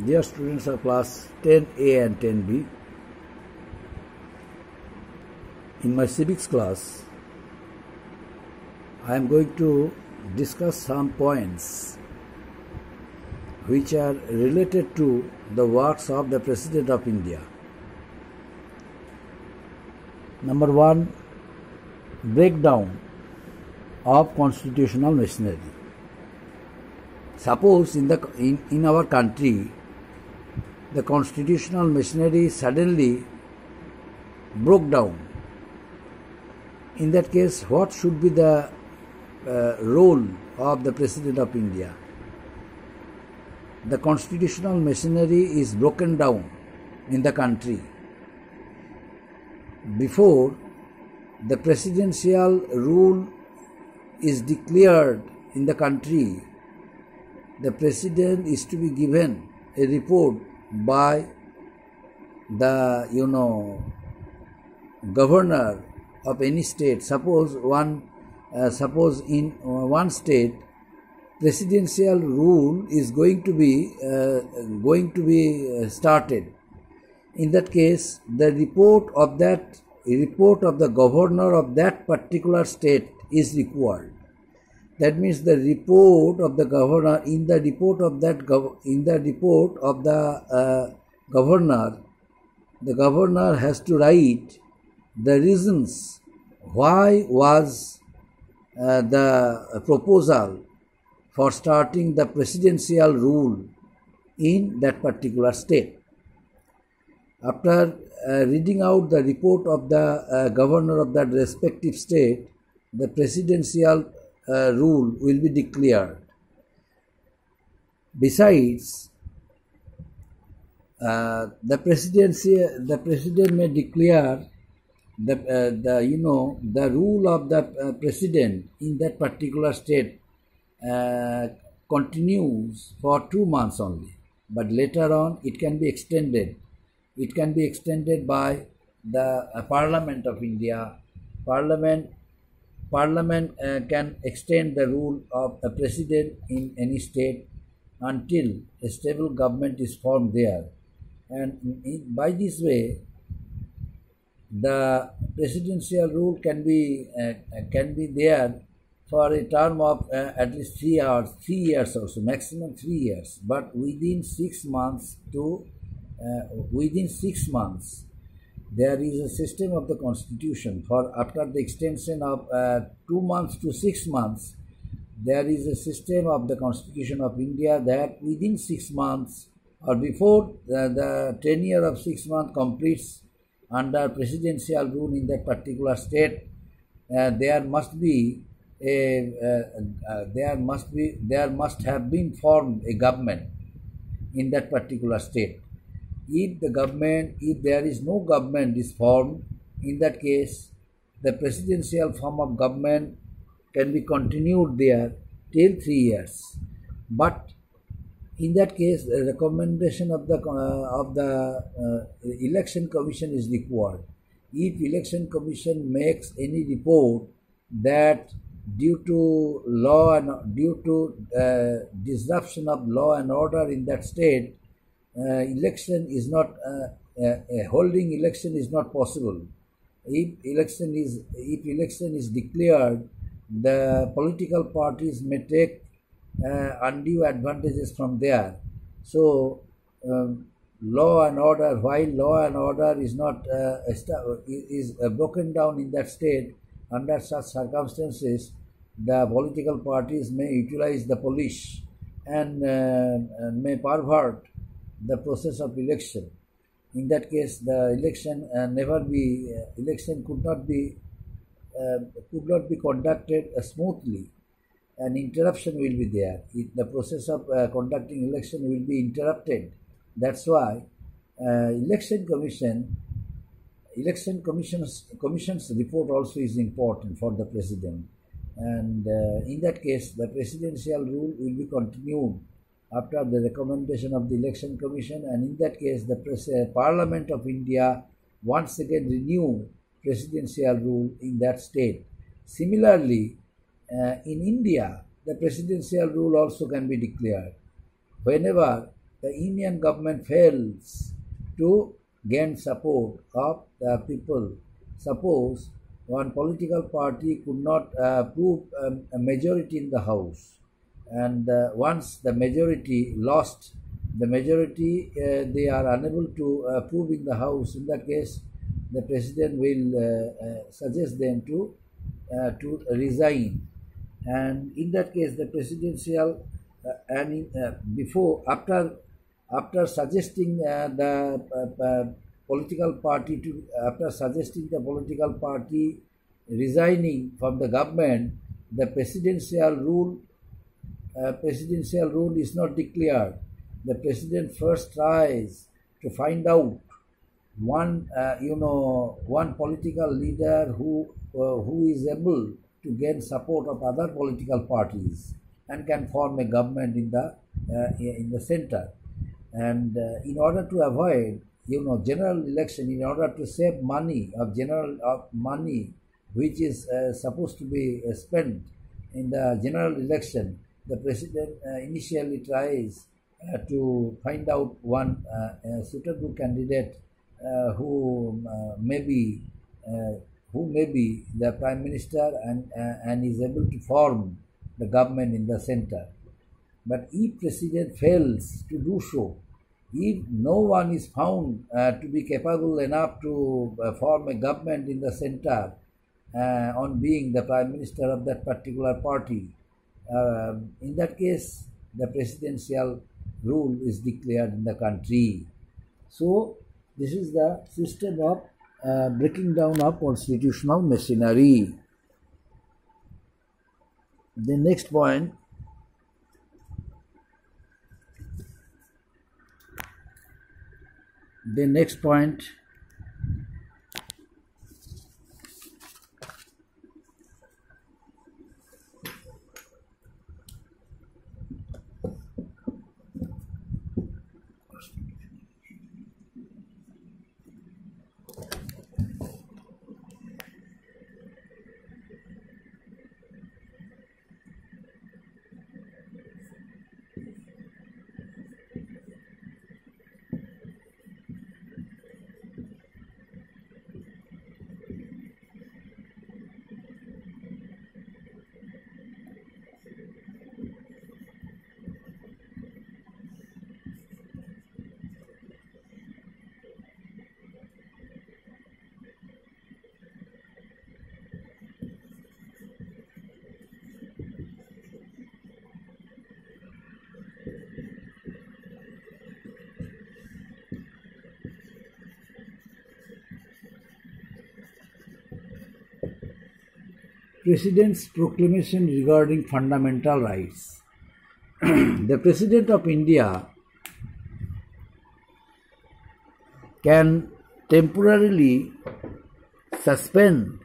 Dear students of class 10A and 10B, in my civics class, I am going to discuss some points which are related to the works of the President of India. Number one, breakdown of constitutional machinery. Suppose in our country, the constitutional machinery suddenly broke down. In that case, what should be the role of the President of India? The constitutional machinery is broken down in the country. Before the presidential rule is declared in the country, the president is to be given a report by the governor of any state. Suppose in one state presidential rule is going to be started. In that case, the report of the governor of that particular state is required. That means the report of the governor, in the report of the governor has to write the reasons why was the proposal for starting the presidential rule in that particular state. After reading out the report of the governor of that respective state, the presidential rule will be declared. Besides, the president may declare the rule of the president in that particular state continues for 2 months only, but later on it can be extended. It can be extended by the Parliament of India. Parliament can extend the rule of a president in any state until a stable government is formed there, and by this way the presidential rule can be there for a term of at least 3 years also, maximum 3 years, but within 6 months there is a system of the constitution. For after the extension of 2 months to 6 months, there is a system of the Constitution of India that within 6 months or before the tenure of 6 months completes under presidential rule in that particular state, there must have been formed a government in that particular state. If there is no government is formed, in that case, the presidential form of government can be continued there till 3 years. But in that case, the recommendation of the election commission is required. If election commission makes any report that due to disruption of law and order in that state, holding election is not possible. If election is declared, the political parties may take undue advantages from there. So law and order, while law and order is not broken down in that state, under such circumstances, the political parties may utilize the police and may pervert the process of election. In that case, the election could not be conducted smoothly. An interruption will be there. The process of conducting election will be interrupted. That's why election commission's report also is important for the president. And in that case, the presidential rule will be continued after the recommendation of the election commission, and in that case, the Parliament of India once again renew presidential rule in that state. Similarly, in India, the presidential rule also can be declared. Whenever the Indian government fails to gain support of the people. Suppose one political party could not prove a majority in the house, and once the majority lost the majority, they are unable to prove in the house. In that case, the president will suggest them to resign, and in that case, the presidential before after suggesting the political party to after suggesting the political party resigning from the government, the presidential rule is not declared. The president first tries to find out one political leader who is able to gain support of other political parties and can form a government in the center. And in order to avoid general election, in order to save money which is supposed to be spent in the general election, the president initially tries to find out one suitable candidate who may be the prime minister and is able to form the government in the center. But if president fails to do so, if no one is found to be capable enough to form a government in the center on being the prime minister of that particular party, in that case the presidential rule is declared in the country. So this is the system of breaking down of constitutional machinery. The next point, President's proclamation regarding fundamental rights. The President of India can temporarily suspend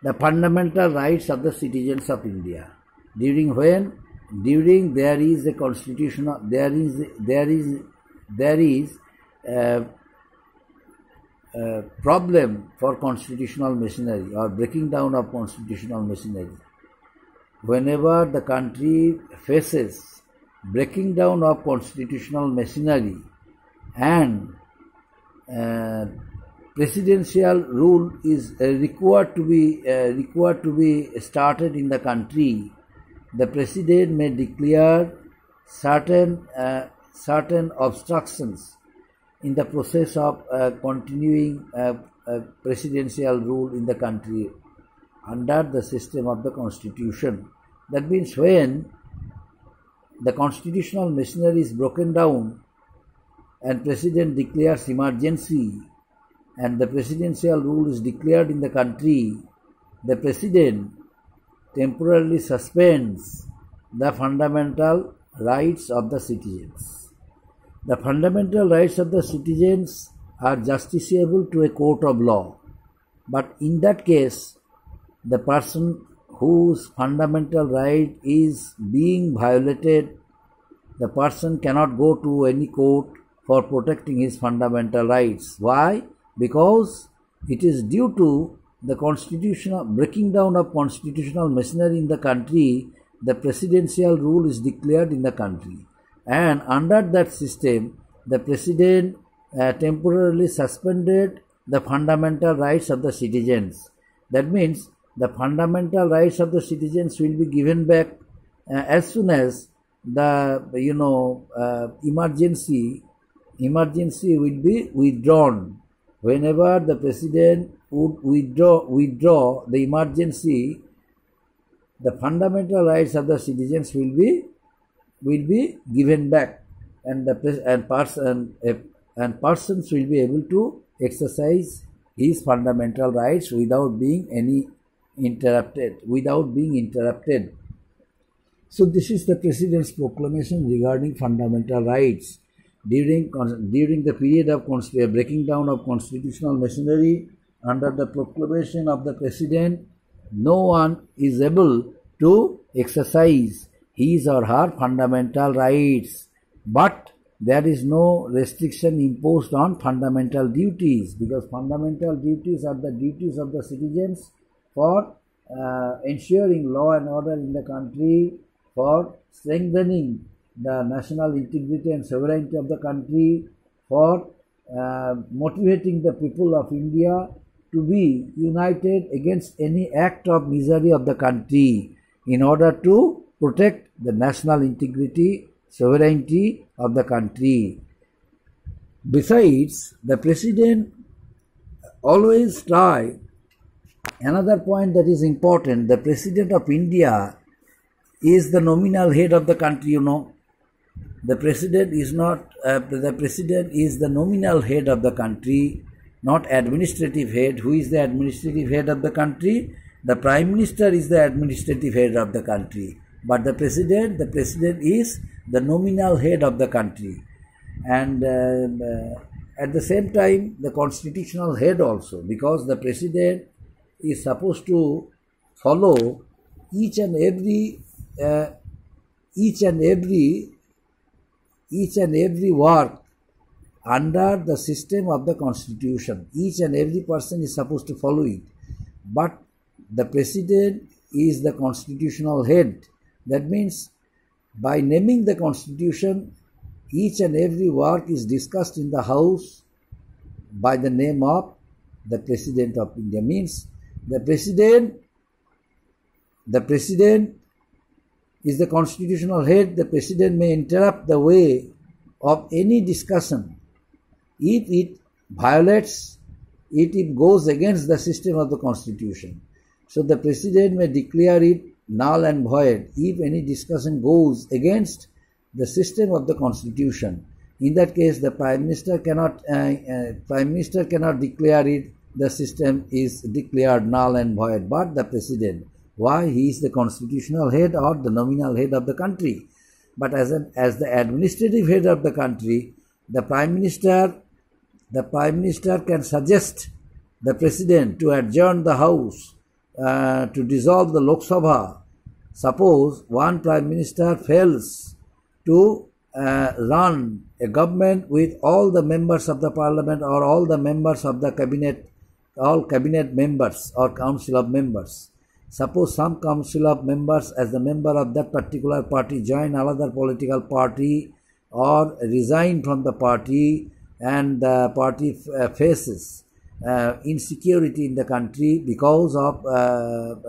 the fundamental rights of the citizens of India. During there is a constitutional problem for constitutional machinery or breaking down of constitutional machinery. Whenever the country faces breaking down of constitutional machinery and presidential rule is required to be started in the country, the president may declare certain obstructions in the process of continuing presidential rule in the country under the system of the constitution. That means when the constitutional machinery is broken down and president declares emergency and the presidential rule is declared in the country, the president temporarily suspends the fundamental rights of the citizens. The fundamental rights of the citizens are justiciable to a court of law, but in that case, the person whose fundamental right is being violated, the person cannot go to any court for protecting his fundamental rights. Why? Because it is due to the constitutional breaking down of constitutional machinery in the country, the presidential rule is declared in the country. and under that system, the president temporarily suspended the fundamental rights of the citizens. That means the fundamental rights of the citizens will be given back as soon as the emergency will be withdrawn. Whenever the president would withdraw the emergency, the fundamental rights of the citizens will be given back, and persons will be able to exercise his fundamental rights without being interrupted. So this is the president's proclamation regarding fundamental rights. During the period of breaking down of constitutional machinery, under the proclamation of the president, no one is able to exercise his or her fundamental rights, but there is no restriction imposed on fundamental duties, because fundamental duties are the duties of the citizens for ensuring law and order in the country, for strengthening the national integrity and sovereignty of the country, for motivating the people of India to be united against any act of misery of the country in order to protect the national integrity, sovereignty of the country. Besides, the president always try, another point that is important, the president of India is the nominal head of the country, The president is not, the president is the nominal head of the country, not administrative head. Who is the administrative head of the country? The Prime Minister is the administrative head of the country. But the president is the nominal head of the country. And at the same time, the constitutional head also, because the president is supposed to follow each and every work under the system of the constitution. Each and every person is supposed to follow it. But the president is the constitutional head. That means by naming the constitution, each and every work is discussed in the house by the name of the president of India. Means the president is the constitutional head. The president may interrupt the way of any discussion if it violates, if it goes against the system of the constitution. So the president may declare it null and void if any discussion goes against the system of the constitution. In that case, the prime minister cannot declare it, the system is declared null and void, but the president. Why? He is the constitutional head or the nominal head of the country. But as the administrative head of the country, the prime minister can suggest the president to adjourn the house, to dissolve the Lok Sabha. Suppose one prime minister fails to run a government with all the members of the parliament or all the members of the cabinet, all cabinet members or council of members. Suppose some council of members, as the member of that particular party, join another political party or resign from the party, and the party faces insecurity in the country because of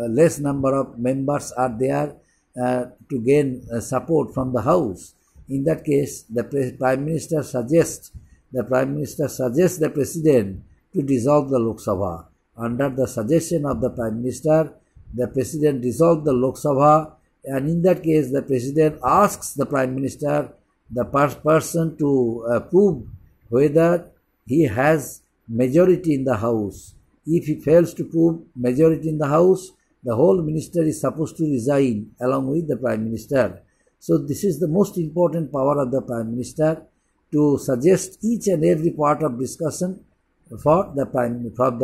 less number of members are there to gain support from the house. In that case, the prime minister suggests the president to dissolve the Lok Sabha. Under the suggestion of the prime minister, the president dissolved the Lok Sabha, and in that case, the president asks the prime minister, the person, to prove whether he has majority in the house. If he fails to prove majority in the house, the whole minister is supposed to resign along with the prime minister. So this is the most important power of the prime minister, to suggest each and every part of discussion for the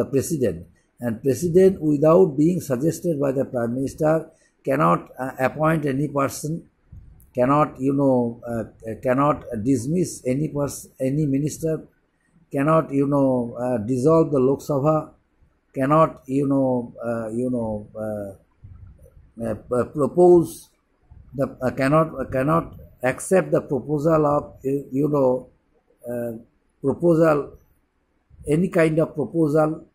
president. And president, without being suggested by the prime minister, cannot appoint any person, cannot dismiss any minister, cannot dissolve the Lok Sabha, cannot propose the cannot accept the proposal of, proposal, any kind of proposal,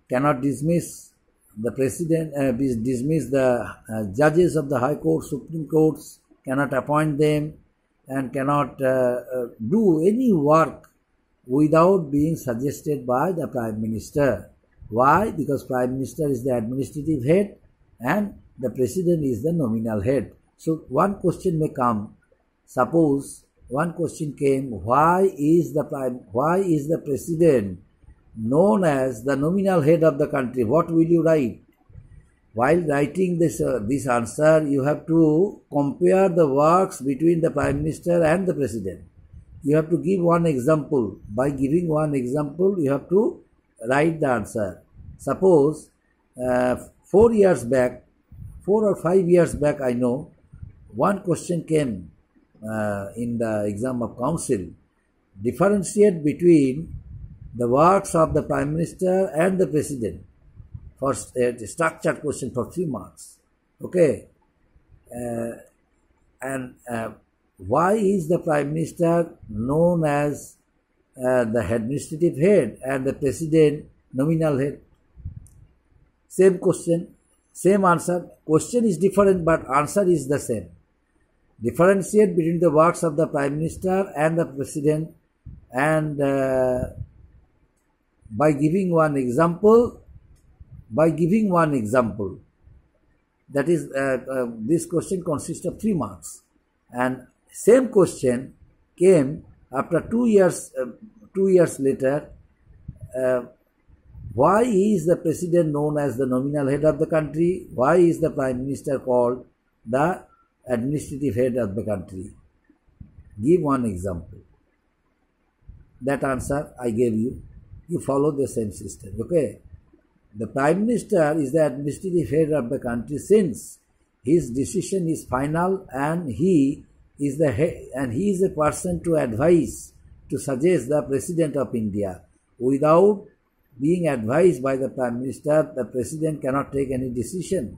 cannot dismiss the president, dismiss the judges of the High Court, Supreme Courts, cannot appoint them, and cannot do any work without being suggested by the Prime Minister. Why? Because Prime Minister is the administrative head and the President is the nominal head. So one question may come. Suppose one question came: why is the President known as the nominal head of the country? What will you write? While writing this answer, you have to compare the works between the Prime Minister and the President. You have to give one example. By giving one example, you have to write the answer. Suppose 4 or 5 years back, I know, one question came in the exam of council. Differentiate between the works of the Prime Minister and the President. For a structured question for 3 marks. Okay. And why is the Prime Minister known as the administrative head and the President nominal head? Same question, same answer. Question is different, but answer is the same. Differentiate between the works of the Prime Minister and the President, and by giving one example, that is, this question consists of 3 marks, and same question came after 2 years. 2 years later, why is the President known as the nominal head of the country? Why is the Prime Minister called the administrative head of the country? Give one example. That answer I gave you. You follow the same system. Okay. The Prime Minister is the administrative head of the country since his decision is final, and he is the head, and he is a person to advise, to suggest the President of India. Without being advised by the Prime Minister, the President cannot take any decision.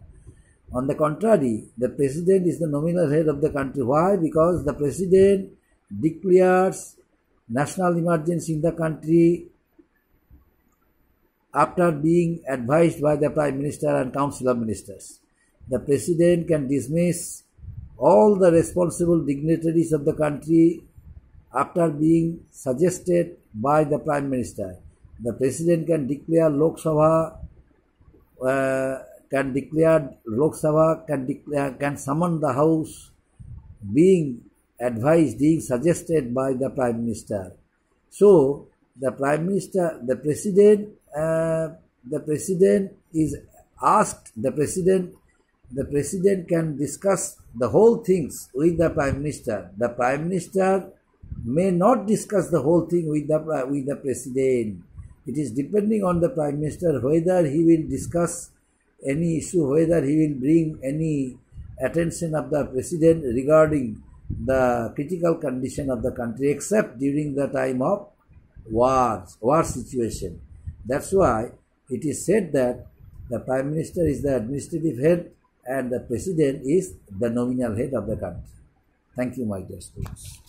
On the contrary, the President is the nominal head of the country. Why? Because the President declares national emergency in the country after being advised by the Prime Minister and Council of Ministers. The President can dismiss all the responsible dignitaries of the country after being suggested by the Prime Minister. The President can declare Lok Sabha, can summon the House, being advised, being suggested by the Prime Minister. So the Prime Minister, the President is asked. The President can discuss the whole things with the Prime Minister. The Prime Minister may not discuss the whole thing with the President. It is depending on the Prime Minister whether he will discuss any issue, whether he will bring any attention of the President regarding the critical condition of the country, except during the time of war situation. That's why it is said that the Prime Minister is the administrative head and the President is the nominal head of the country. Thank you, my dear students.